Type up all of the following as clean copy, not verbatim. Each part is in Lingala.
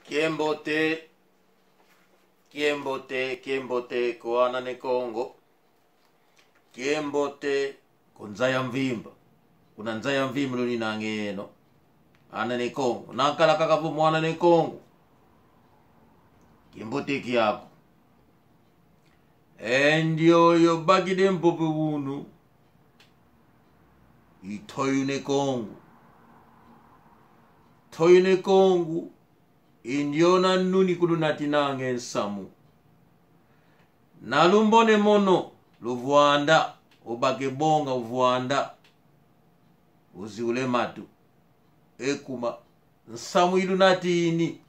Kiembote kwa nane Kongo. Kiembote kunzaya mvimba. Kuna nzaya mvimba luni nangeno. Anane Kongo. Nakala kakavu mwana ne Kongo. Kiembote kiyako. Endio yo bagide mpope wunu. Itoyu ne Kongo. Toyu ne Kongo. Indiona nuni kudunati nange samu. Nalumbone mono luvuanda obake bonga uvuanda uziule matu ekuma nsamu ilunati ini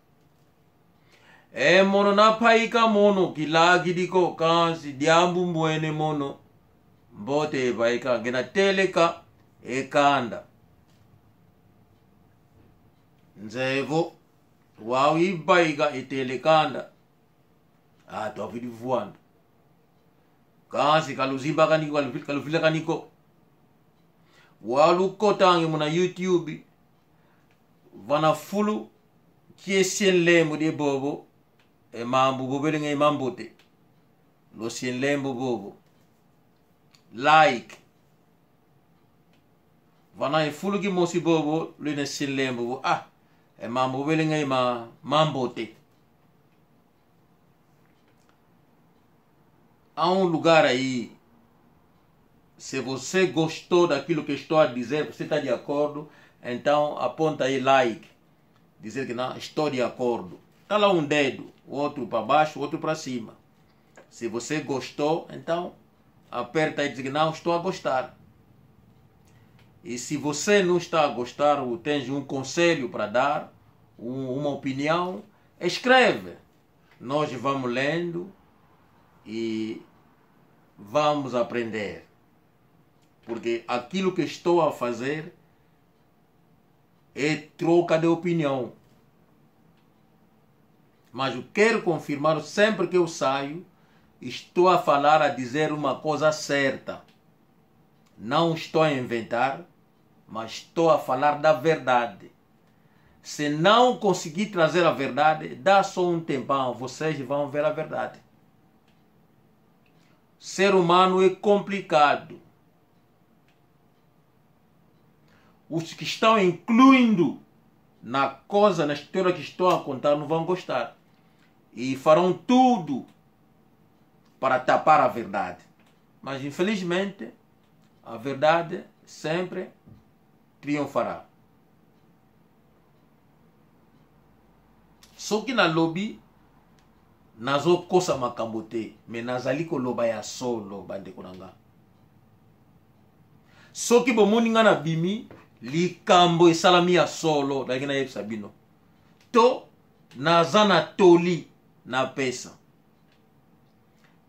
mono napaika mono kilagidiko kansi diambu mbwene mono mbote epaika gena teleka ekanda nzevo wawibaiga etelekanda atwavidi vuanda kasi kaluzimba kaniko kalufila kaniko walukotange muna YouTube vana fulu kiesien lembo de bobo mambu bobele nge mambote lo sien lembo bobo like vana fulu ki mosi bobo lo ne sien lembo mambu bobele nge mambote. Há lugar aí, se você gostou daquilo que estou a dizer, você está de acordo, então aponta aí like, dizer que não, estou de acordo. Está lá um dedo, o outro para baixo, o outro para cima. Se você gostou, então aperta aí e diz que não, estou a gostar. E se você não está a gostar ou tem um conselho para dar, uma opinião, escreve. Nós vamos lendo e vamos aprender, porque aquilo que estou a fazer é troca de opinião, mas eu quero confirmar sempre que eu saio, estou a falar, a dizer uma coisa certa, não estou a inventar, mas estou a falar da verdade. Se não conseguir trazer a verdade, dá só um tempão, vocês vão ver a verdade. Ser humano é complicado. Os que estão incluindo na coisa, na história que estou a contar, não vão gostar. E farão tudo para tapar a verdade. Mas, infelizmente, a verdade sempre triunfará. Só que na lobby, nazo kosa makambote, me nazali ko loba ya solo bande konanga. Soki bomoni nga na bimi, likambo esalami ya solo, daki na yebisa bino. To, nazana toli na pesa.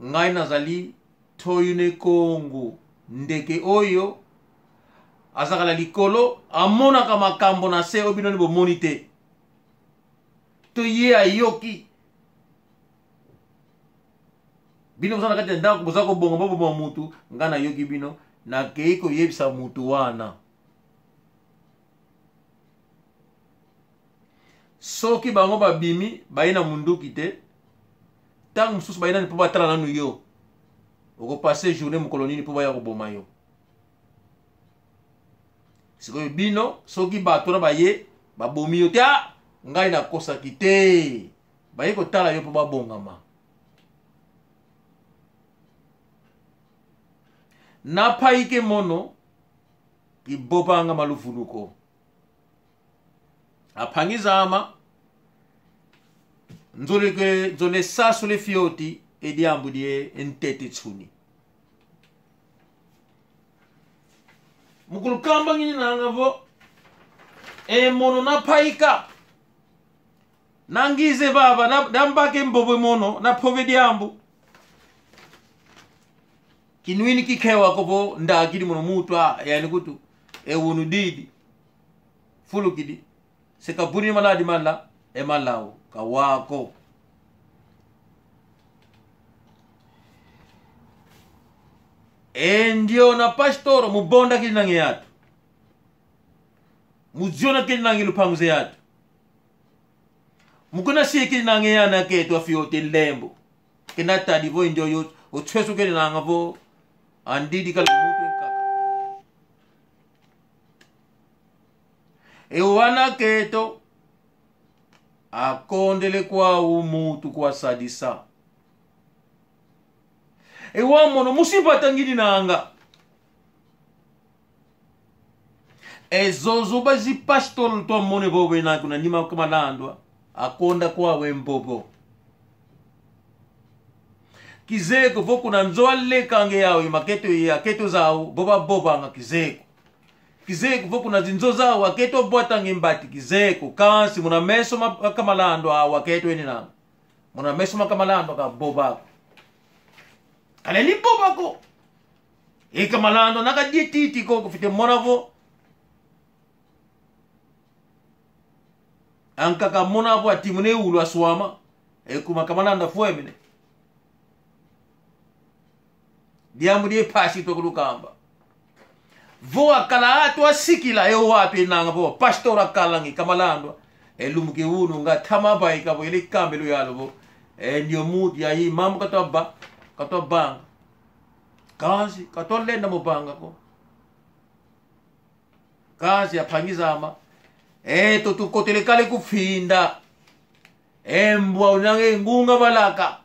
Ngai nazali toyune Kongo, ndeke oyo, azakala likolo, amonaka makambo na se obino ni bomoni te. To ye ayoki. Bino msana kati ndako bozako bongo bobo mutu ngana yoki bino na keiko yebisa mutu wana. Soki bango babimi baina munduki te tangu mususu baina ni po batala nanu yo. Oko passer journée mu kolonini po baya ko boma yo. Siko bino soki batona baye babomi yo te ngai na kosa kite. Baye ko tala yo po babongama. Na paike mono ibopanga malufunuko apangiza ama nzole sasu le fioti ediambu die entete tsuni mukulu kamba ngini nangavo mono na paika nangize baba na dambake mbobo mono na pove diambu kinuini kikewa kopo ndakidi muno mutwa yani kutu ewunu didi fulu kidi sekabuni maladi mala malao kawako ndio na pastoro mubonda kidi nange yatu muziona kidi nange lupanguze yatu mukuna sieki nange yana keto afiote lembo kena tadi vo indio yo o tweso ke nanga vo andidi kala mutu nkaka e wana keto akondele kwa umutu kwa sadisa e wamono musipata ngidi nanga ezozo bazi pastor to mone bobe na kuna nima kumalandwa akonda kwa wembobo kizeko voku na nzole kange yao maketo ya keto zao boba boba nga kizeko voku na zinzo zao waketo bota ngimbati kizeko kansi muna meso makamalando waketo eni na muna meso makamalando ka boba kale ni boba ko e kamalando naka dietiti ko kufite monavo anka ka monavo atimune ulu aswama e kuma kamalanda fuemine diamu die pasi to kulukamba vo akala atu asikila e wapi nanga vo pastor akalangi kamalandwa e lumuke unu nga tama bai ka vo ile kambelo yalo vo e ndio mudi ya hii mamu kato banga kazi kato lenda mo banga ko kazi apangiza ama e to tu kotele kale kufinda e mbwa unange ngunga balaka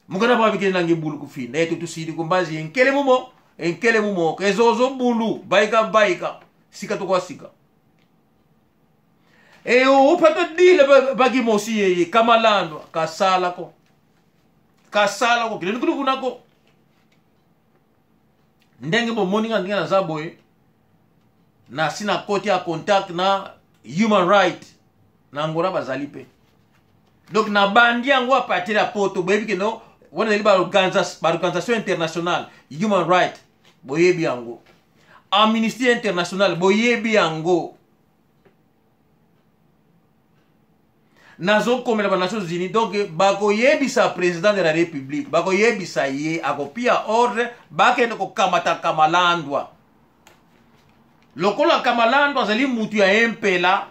mukana babike nange bulu kufinda eto tusidi kumbazi enkele mumo kezozo bulu baika sika to kwa sika e o pato dile bagi mosi ye kamalandwa kasala ko kile kuna ko ndenge bo moninga ndinga zaboye na sina koti ya contact na human right na ngora bazalipe donc na bandi yango apatira poto boyebi no wana liba organisation internationale human right boyebi yango Amnesty International boyebi yango nazo komela ba Nations Unies donc bako yebi sa président de la République bako yebi sa ye akopia ordre bakende ko kamata kamalandwa lokola kamalandwa zali mutu ya empela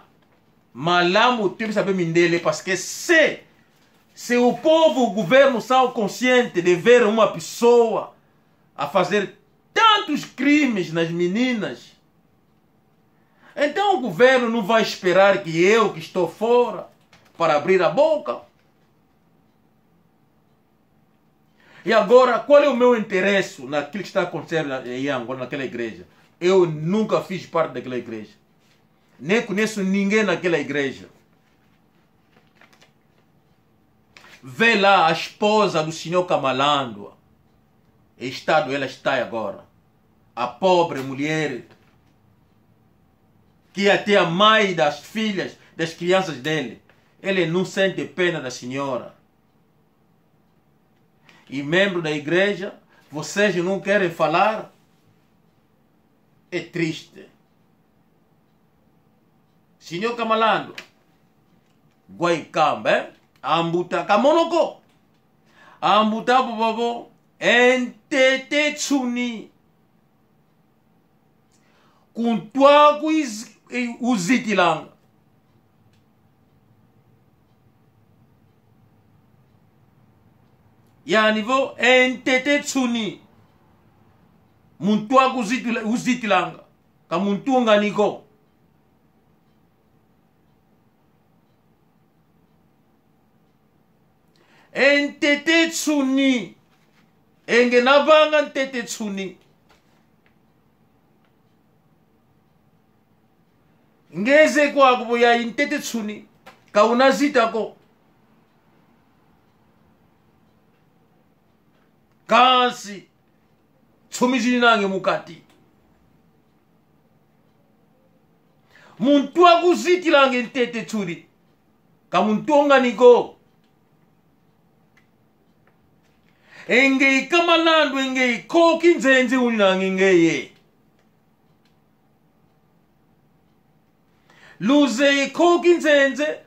malamu tu sabe mindele parce que c'est o povo governo são consciente de ver uma pessoa a fazer tantos crimes nas meninas. Então o governo não vai esperar que eu, que estou fora, para abrir a boca. E agora, qual é o meu interesse naquilo que está acontecendo em Angola, naquela igreja? Eu nunca fiz parte daquela igreja. Nem conheço ninguém naquela igreja. Vê lá a esposa do senhor Kamalandwa. Estado ela está agora. A pobre mulher que até a mãe das filhas, das crianças dele, ele não sente pena da senhora. E membro da igreja, vocês não querem falar? É triste. Senhor Kamalandwa, Guaicamba, ambuta kamonoko, ambuta bobo, entete tsuni, kuntwa uzitilanga. Ya niveau entete tsuni, muntwa uzitilanga, kamuntunga niko. Entete tsuni enge navanga ntete tsuni ngeze kwa kuboya intete tsuni kaunazita ko kasi tsumizini nange mukati muntu akuzitilange ntete tsuni kamuntonga niko enge Kamalandwa enge koki nzenze uninange ngeye luze koki nzenze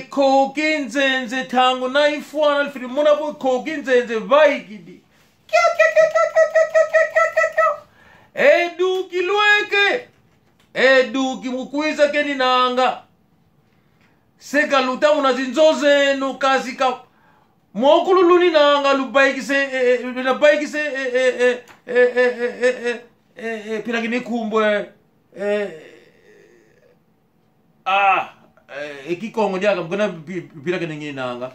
koki nzenze tango na ifuana alfiri muna po koki nzenze vaikidi edu kilweke Eduki mukwiza keni nanga. Seka luta munazinzo zenu kasi ka mokululuni nanga lubaikise lubaikise pilakini kumbwe ekikongo diaka mkona pilakini ngini nanga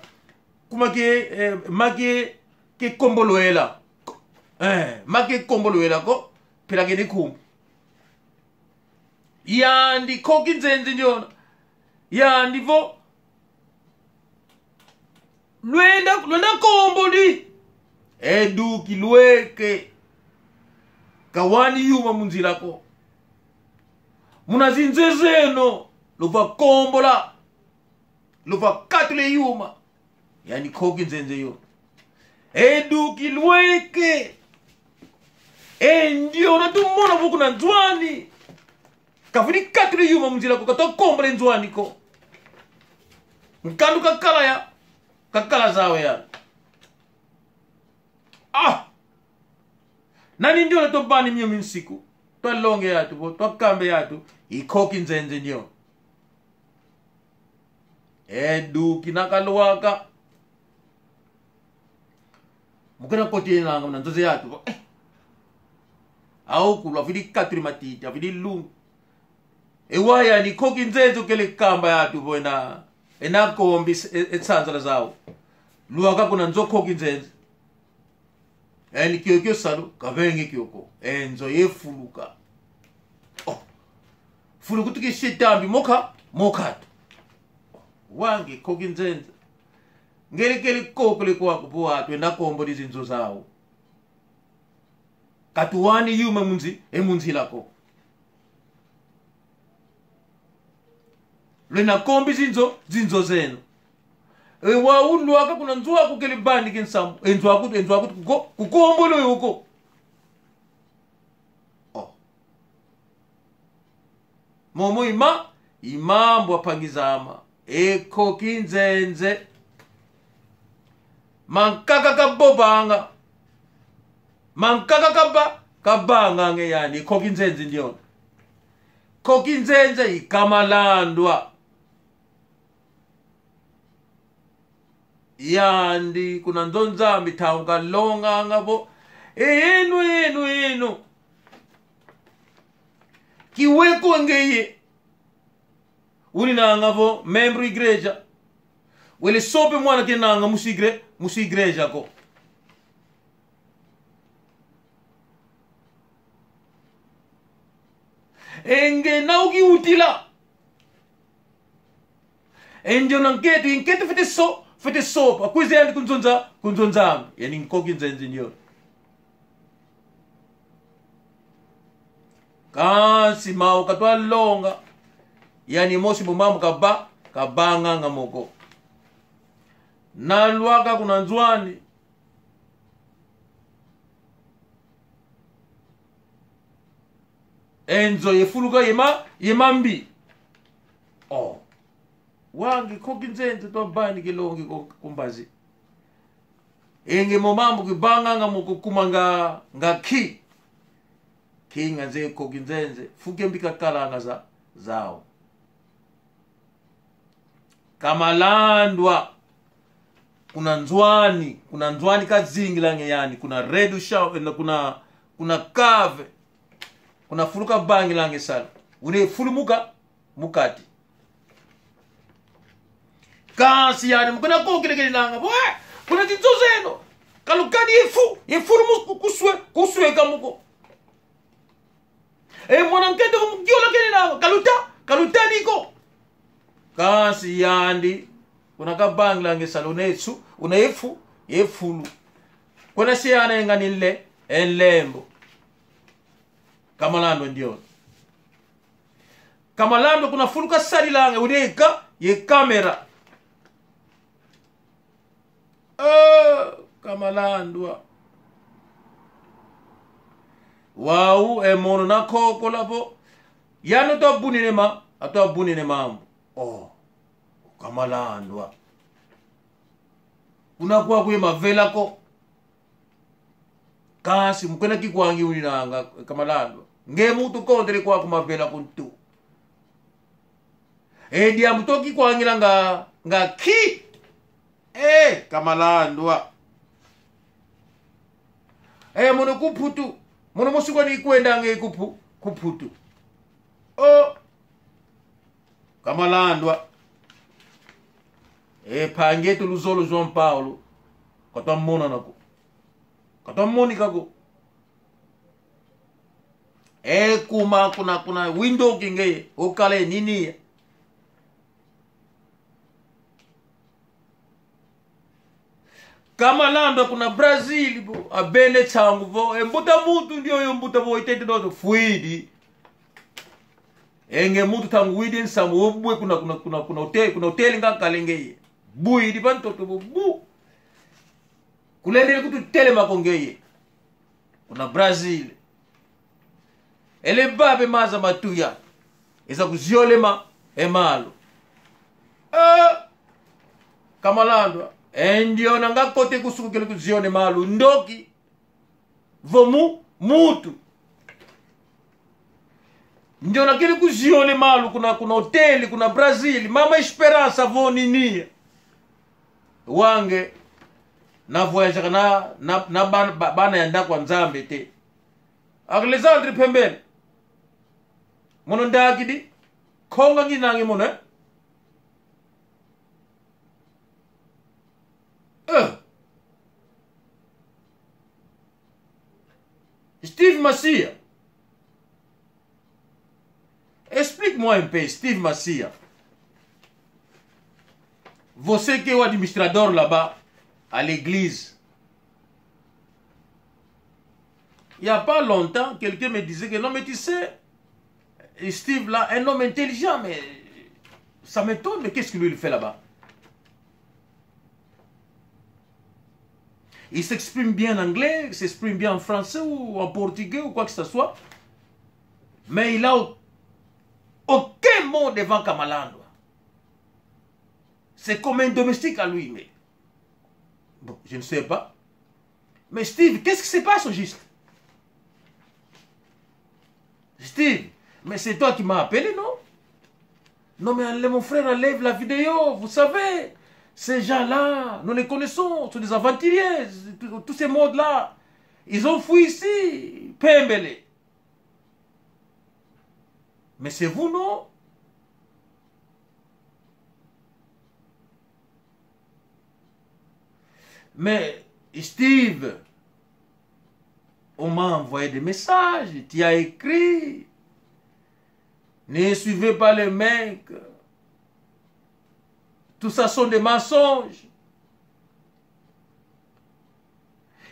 kuma ke komboluela make komboluela ko pilakini kumbu yandi koki nzenzi njona yandi vo Luenda kombo di Eduki lueke Kawani yuma munzila ko Munazinze zeno Luva kombo la Luva katule yuma Yani koki nzenze yo Eduki lueke Ndio na tumona vuku na nzwani Kafini katule yuma munzila ko Kato kombo le nzwani ko Mkandu kakala ya Kakala zawe ya Nani ndio na tobani mio minsiku Twa longe yatu Twa kambe yatu Ikoki nzenze nyo Eduki nakaluwaka Mukena poti nanga mna nzoze yatu Au kulwa vidi katri matiti Vidi lungu Ewaya ni koki nzenze kele kamba yatu Bwena Enakombi etsanzala zawo Luwaka kuna nzo koki nzenze Eni kyo salu Kavenge kyoko Enzo ye fuluka Fuluku tuki shitambi Mokatu Wange koki nzenze Ngeli keli kokule kwa kupuwa Twenda kombo dizi nzo zawo Katuwani yume munzi Munzi lako Lena kombi zinzo zenu Ewa uluwaka kuna nzuwa kukeli bandi kinsamu Enzuwa kutu kukombolo yuko Momo imambo wapangizama Eko kinzenze Mankaka kabobanga Mankaka kabanga nge yani Eko kinzenze ndiyo Koki nzenze ikamalandwa Yandi kuna nzonza mitaunga longa ngabo enu Kiweko ngeye Uni na ngabo membro igreja Wele sope mwana kena nga musi igreja ko Enge na uki utila Enjo nanketu inketu fete sopa Kwize yani kunzonza Yani nkoki nzenzi nyo Kansi mao katwa longa Yani mosi bumamu kabanga nga moko Nalwaka kuna nzwani Enzo yefuluka yemambi Wangi koki nzenze to bani kilongi kumbazi Enge momambu kibanga nga mukukuma nga ki Kinga nze koki nzenze Fuke mbika kalanga zao Kamalandwa Kuna nzwani kazingi lange yani Kuna redu shao Kuna kave Kuna fuluka bangi lange sana Une fulumuka mukati Kasi yani mkuna kokile nanga Kuna tinzo zeno Kalukani yefulu kuswe kamuko Mwana mkende mkiola kene nanga Kaluta niko Kasi yandi Kuna kabangi lange sana Yefulu Kuna siyana yenga nile Enlembo Kamalando ndiyo Kamalando kuna fuluka sari lange Uneka ye kamera Kamalandwa Wau mono na koko labo Yano to bunine mambo Kamalandwa Unakuwa kwe mavela ko Kasi mkwena kikwangi uninanga Kamalandwa Nge mutu kondre kwa kumavela kuntu. Dia mutoki kwa ngira nga ki. Kamalandwa. Mono kuputu. Mono musuko ni kwenda nge kuputu. Kamalandwa. Pangetu luzolo João Paulo. Kata mona nako. Kata monika ko. Kuma kuna window kinge okale nini. Kamalandwa kuna Brazil bo abele changu vo mbuta mutu ndio yo mbuta vo itete dozo fuidi. Enge mutu tangu widi nsamu obwe kuna hotel nga kalengeye. Bui di banto to bu. Kulendele kutu tele makongeye. Kuna Brazil. Ele babe maza matuya. Eza kuziolema emalo. Kamalandwa. Ndio nanga kote kusuku kele kuzione malu ndoki. Vomu mutu. Ndio na kele kuzione malu kuna hoteli, kuna Brazil. Mama Esperança voni ni. Wange na voyage na bana yanda kwa Nzambe te. Alexandre Pembele. Mono ndagidi konga nginangi mono. Steve Massia. Explique-moi un peu, Steve Massia. Você qui est administrateur là-bas, à l'église. Il n'y a pas longtemps, quelqu'un me disait que non, mais tu sais, Steve là, un homme intelligent, mais ça m'étonne, mais qu'est-ce qu'il lui fait là-bas? Il s'exprime bien en anglais, il s'exprime bien en français ou en portugais ou quoi que ce soit. Mais il n'a aucun mot devant Kamalandwa. C'est comme un domestique à lui. Mais bon, je ne sais pas. Mais Steve, qu'est-ce qui se passe au juste? Steve, mais c'est toi qui m'as appelé, non? Non, mais mon frère, enlève la vidéo, vous savez. Ces gens-là, nous les connaissons, sont des aventuriers, tous ces modes-là. Ils ont fui ici, Pembele. Mais c'est vous, non? Mais Steve, on m'a envoyé des messages, tu as écrit. Ne suivez pas les mecs. Tout ça sont des mensonges.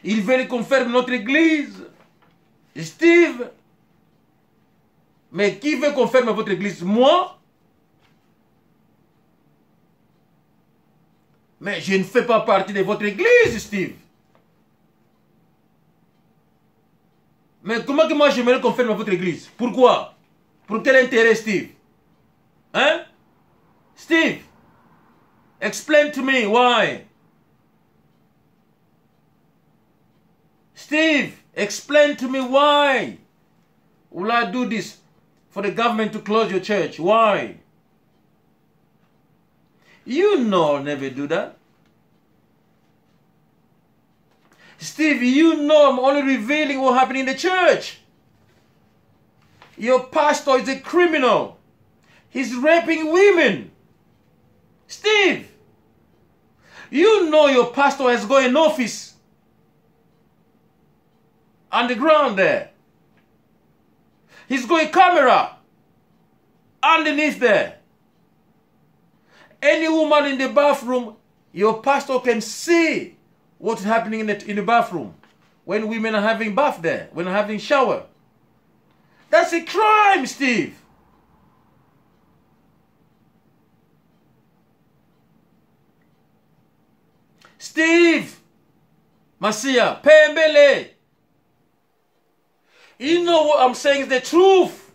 Ils veulent qu'on ferme notre église. Steve. Mais qui veut qu'on ferme votre église? Moi? Mais je ne fais pas partie de votre église, Steve. Mais comment que moi j'aimerais qu'on ferme votre église? Pourquoi? Pour quel intérêt, Steve? Hein? Steve? Explain to me why. Steve, explain to me why will I do this for the government to close your church? Why? You know I'll never do that. Steve, you know I'm only revealing what happened in the church. Your pastor is a criminal. He's raping women. Steve, you know your pastor has got an office underground there. He's got a camera underneath there. Any woman in the bathroom, your pastor can see what's happening in the bathroom when women are having bath there, when they're having shower. That's a crime, Steve. Steve Massia, Pembele. You know what I'm saying is the truth.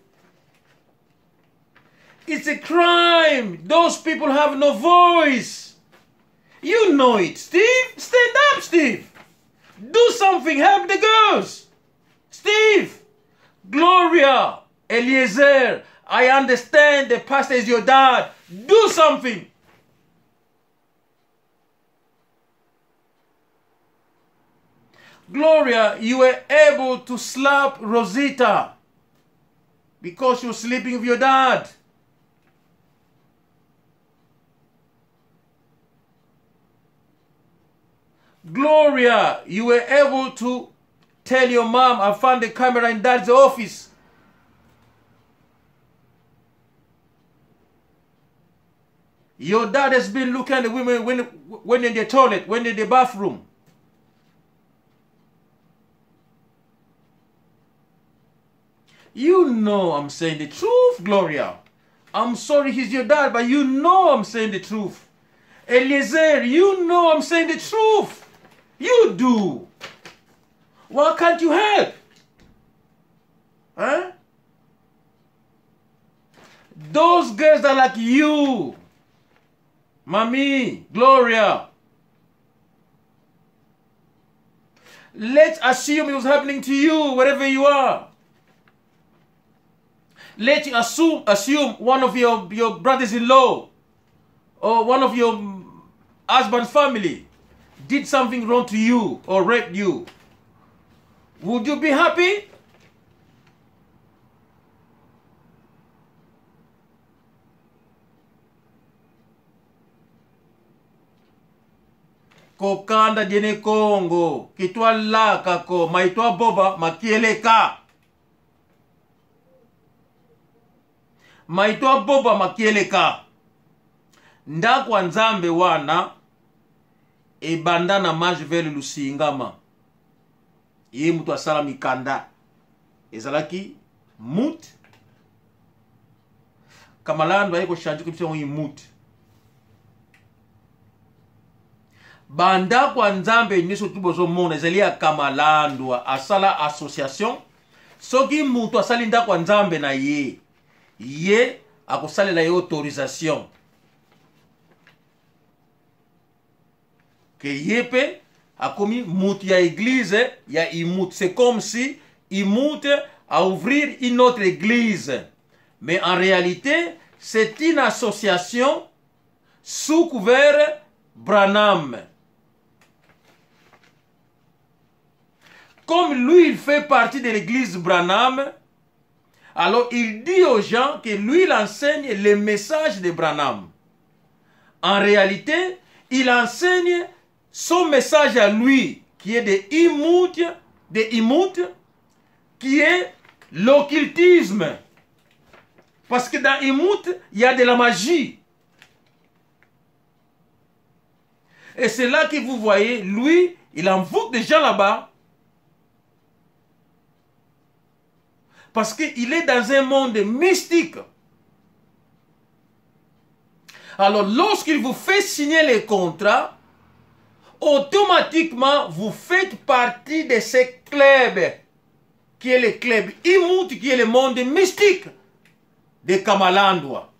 It's a crime. Those people have no voice. You know it, Steve. Stand up, Steve. Do something. Help the girls. Steve, Gloria, Eliezer, I understand the pastor is your dad. Do something. Gloria, you were able to slap Rosita because you're sleeping with your dad. Gloria, you were able to tell your mom, I found the camera in dad's office. Your dad has been looking at the women when in the toilet, when in the bathroom. You know I'm saying the truth, Gloria. I'm sorry he's your dad, but you know I'm saying the truth. Eliezer, you know I'm saying the truth. You do. Why can't you help? Huh? Those girls are like you. Mommy, Gloria. Let's assume it was happening to you, wherever you are. Let's assume one of your brothers-in-law or one of your husband's family did something wrong to you or raped you. Would you be happy? Kokanda jene Kongo, kitwa laka ko, maitwa boba makieleka. Maitwa boba makieleka. Ndakwa nzambe wana ebandana majvele lusingama. Ye mutu asala mikanda. Ezalaki mut. Kamalandu ayeko shanju kipsongo yi mut. Banda kwa nzambe niso tubozo mona ezali ya kamalandu asala association. Soki mutu asali nda kwa nzambe na ye. Ye akosale la ye autorisation. Que yepe a commis mout ya église, ya imout. C'est comme si imout a ouvrir une autre église. Mais en réalité, c'est une association sous couvert Branham. Comme lui, il fait partie de l'église Branham, alors il dit aux gens que lui, il enseigne les messages de Branham. En réalité, il enseigne son message à lui, qui est de Imout, qui est l'occultisme. Parce que dans Imout, il y a de la magie. Et c'est là que vous voyez, lui, il envoûte des gens là-bas. Parce qu'il est dans un monde mystique. Alors, lorsqu'il vous fait signer les contrats, automatiquement, vous faites partie de ce club, qui est le club Imout, qui est le monde mystique de Kamalandwa.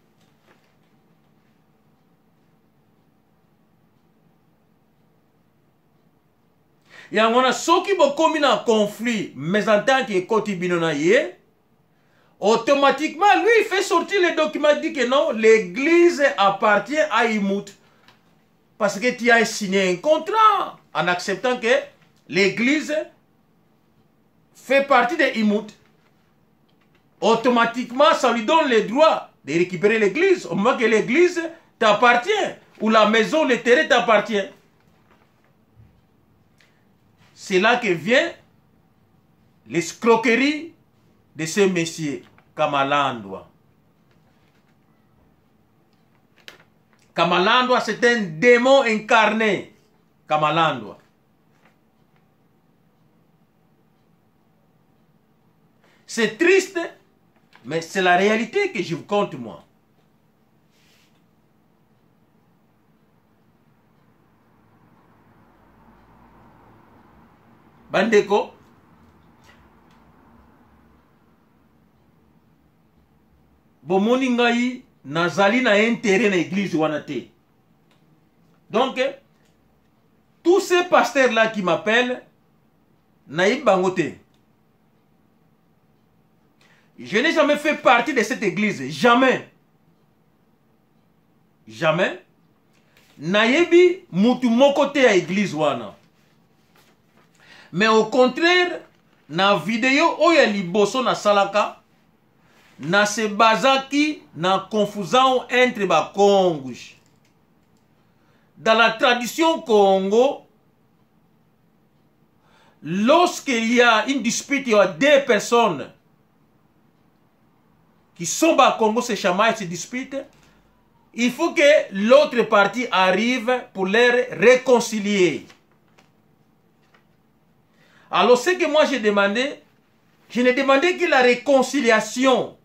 Yangona soki bokomi na conflit, mais en tant que koti binona ye, automatiquement, lui, il fait sortir les documents, il dit que non, l'église appartient à Imout. Parce que tu as signé un contrat en acceptant que l'église fait partie de Imout. Automatiquement, ça lui donne le droit de récupérer l'église au moment que l'église t'appartient ou la maison, le terrain t'appartient. C'est là que vient l'escroquerie de ce messieurs, Kamalandwa. Kamalandwa, c'est un démon incarné. Kamalandwa. C'est triste, mais c'est la réalité que je vous compte, moi. Bandeko, bomoni ngai nazali na intérêt na église wana te. Donc tous ces pasteurs là qui m'appellent naïb bango te. Je n'ai jamais fait partie de cette église. Jamais. Jamais. Nayebi mutu moko te ya église wana. Mais au contraire, na vidéo oya liboso na salaka, na se bazaki na confusion entre ba Congos. Dans la tradition Congo, lorsqu'il y a une dispute, il y a deux personnes qui sont bas Congo, se chamaillent, se disputent, il faut que l'autre partie arrive pour les réconcilier. Alors ce que moi j'ai demandé, je n'ai demandé que la réconciliation.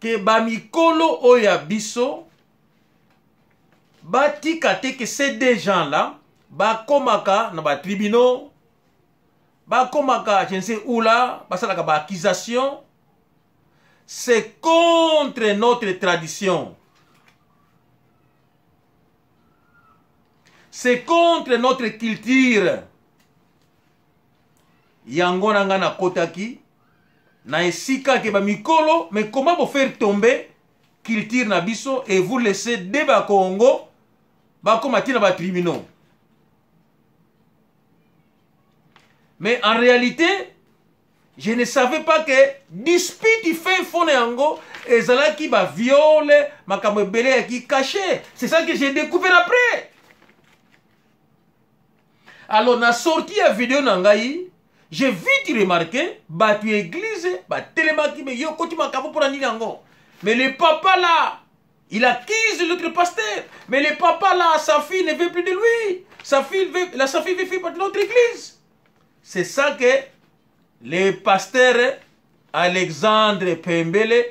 Que Bamikolo Oyabiso, Batikate que ces deux gens-là, Bakomaka, dans les tribunaux, Bakomaka, je ne sais où là, Basalaka, accusation, c'est contre notre tradition. C'est contre notre culture. Yango nangana kotaki, na esika ke ba mikolo, mais comment vous faire tomber culture na biso et vous laisser débat Congo, ba komati na ba tribunaux. Mais en réalité, je ne savais pas que dispute il fait fone yango et zala qui ba viole makambo belé qui caché. C'est ça que j'ai découvert après. Alors na sorti la vidéo nangai, j'ai vite remarqué, tu église, télémaki, mais yo koti makabo pour nini yango. Mais le papa là, il accuse l'autre pasteur. Mais le papa là, sa fille ne veut plus de lui. Sa fille veut faire partie de l'autre église. C'est ça que le pasteur Alexandre Pembele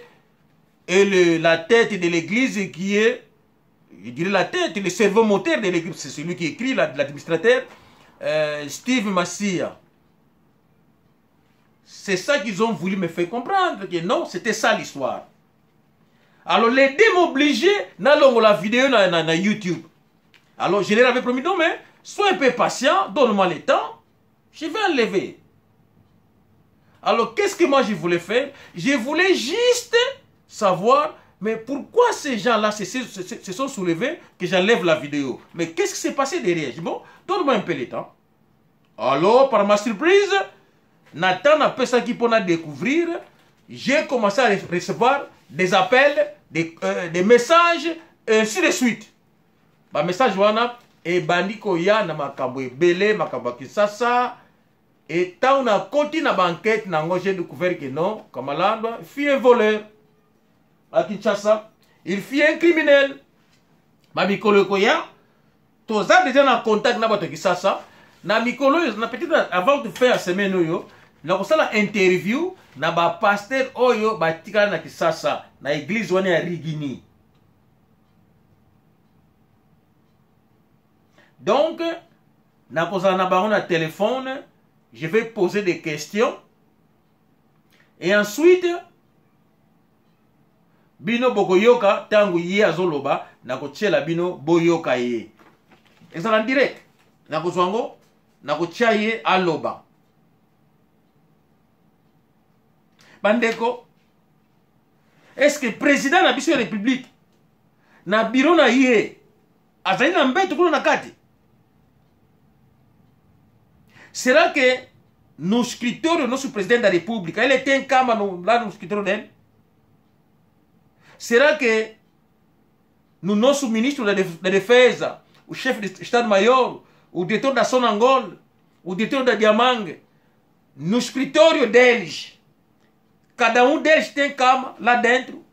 est la tête de l'église qui est, je dirais la tête, le cerveau moteur de l'église. C'est celui qui écrit, l'administrateur, Steve Massia. C'est ça qu'ils ont voulu me faire comprendre, que non, c'était ça l'histoire. Alors les deux m'obligeaient, dans la vidéo na YouTube. Alors je leur avais promis, non mais, sois un peu patient, donne-moi le temps, je vais enlever. Alors qu'est-ce que moi je voulais faire? Je voulais juste savoir, mais pourquoi ces gens-là se sont soulevés que j'enlève la vidéo? Mais qu'est-ce qui s'est passé derrière? Je dis, bon, donne-moi un peu le temps. Alors, par ma surprise, Nathan n'a pas ça qui pour découvrir. J'ai commencé à recevoir des appels, des messages, et ainsi de suite. Bah, message wana et bandiko ya na makambo belé, makambo kisasa. Et tant on a continué na banquette, j'ai découvert que non, Kamalandwa, il fut un voleur. À Kinshasa, il fut un criminel. Ma mikolo koya, tous ça déjà en contact na bato kisasa. Na mikolo, na peut-être avant de faire la semaine yo. Na kosala interview na ba pasteur oyo batikala na Kisasa na église wana ya Rigini. Donc na kozala na bango na téléphone, je vais poser des questions et ensuite bino bokoyoka tangu ye azoloba na kotiela bino boyoka ye. Ezala en direct na kozwango na kotia ye aloba. Bandeko, est-ce que le président de la République na bureau na yé azali na mbeto kuna na kati? Sera que nos escritório, nosso président da República, ele tem cama lá no escritório dele? Será que no nosso ministro da Defesa, o chefe de Estado-Maior, o diretor da Sonangol, o diretor da Diamangue, no escritório deles, cada um deles tem cama lá dentro?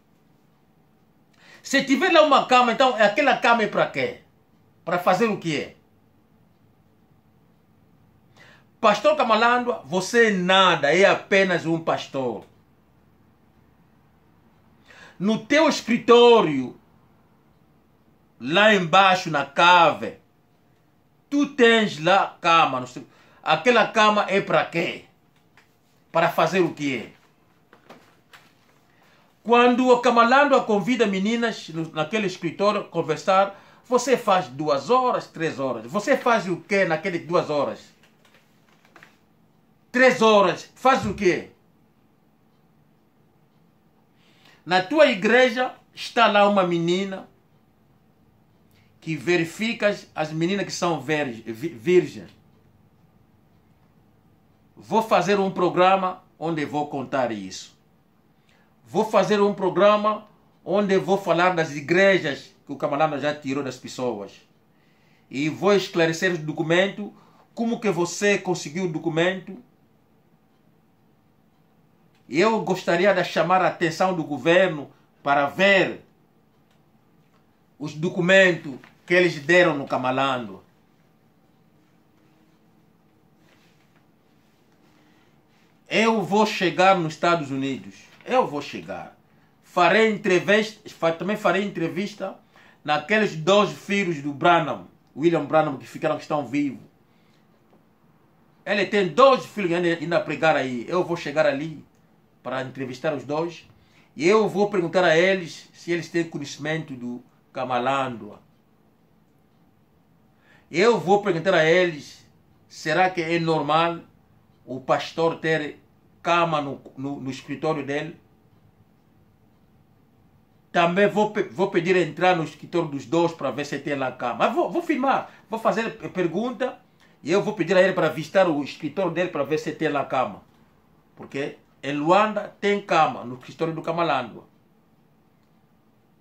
Se tiver lá uma cama, então aquela cama é para quê? Para fazer o que é? Pastor Kamalandwa, você é nada, é apenas um pastor. No teu escritório, lá embaixo na cave, tu tens lá cama. Aquela cama é para quê? Para fazer o que é? Quando o Kamalandwa convida meninas naquele escritório conversar, você faz 2 horas, 3 horas. Você faz o que naquelas 2 horas? 3 horas, faz o que? Na tua igreja está lá uma menina que verifica as meninas que são virgens. Vou fazer um programa onde vou contar isso. Vou fazer um programa onde vou falar das igrejas que o camarada já tirou das pessoas. E vou esclarecer o documento, como que você conseguiu o documento. Eu gostaria de chamar a atenção do governo para ver os documentos que eles deram no Camalando. Eu vou chegar nos Estados Unidos. Eu vou chegar. Farei entrevista, também farei entrevista naqueles 2 filhos do Branham, William Branham, que estão vivos. Ele tem 2 filhos ainda a pregar aí. Eu vou chegar ali para entrevistar os 2. E eu vou perguntar a eles se eles têm conhecimento do Camalando. Eu vou perguntar a eles, será que é normal o pastor ter cama no escritório dele? Também vou pedir entrar no escritório dos 2 para ver se tem lá cama. Mas vou filmar, vou fazer pergunta e eu vou pedir a ele para visitar o escritório dele para ver se tem lá cama. Porque em Luanda tem cama no escritório do Camalando.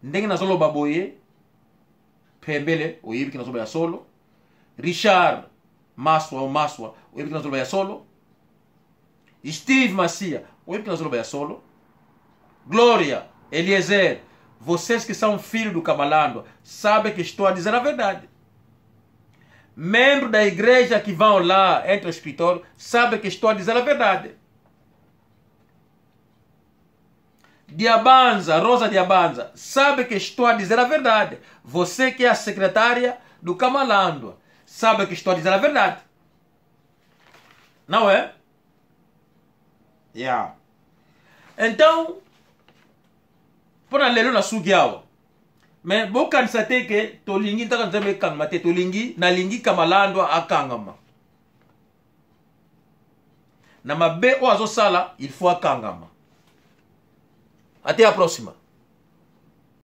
Ninguém na solo baboye, Pembele, o Ibi que nós vamos solo. Richard Maswa, o Ibi que nós vamos solo. Steve Macia, o Ibi que nós vamos solo. Glória, Eliezer, vocês que são filhos do Camalando, sabem que estou a dizer a verdade. Membros da igreja que vão lá, entre o escritório, sabem que estou a dizer a verdade. Diabanza, Rosa Diabanza, sabe que estou a dizer a verdade. Você que é a secretária do Camalando, sabe que estou a dizer a verdade. Não é? Yeah. Então, para ler na sugiawa. Mais bokan sate que tolingi ta kan zame kang mate tolingi na lingi Camalando akangama. Na mabe o azo sala, il faut akangama. Até a próxima.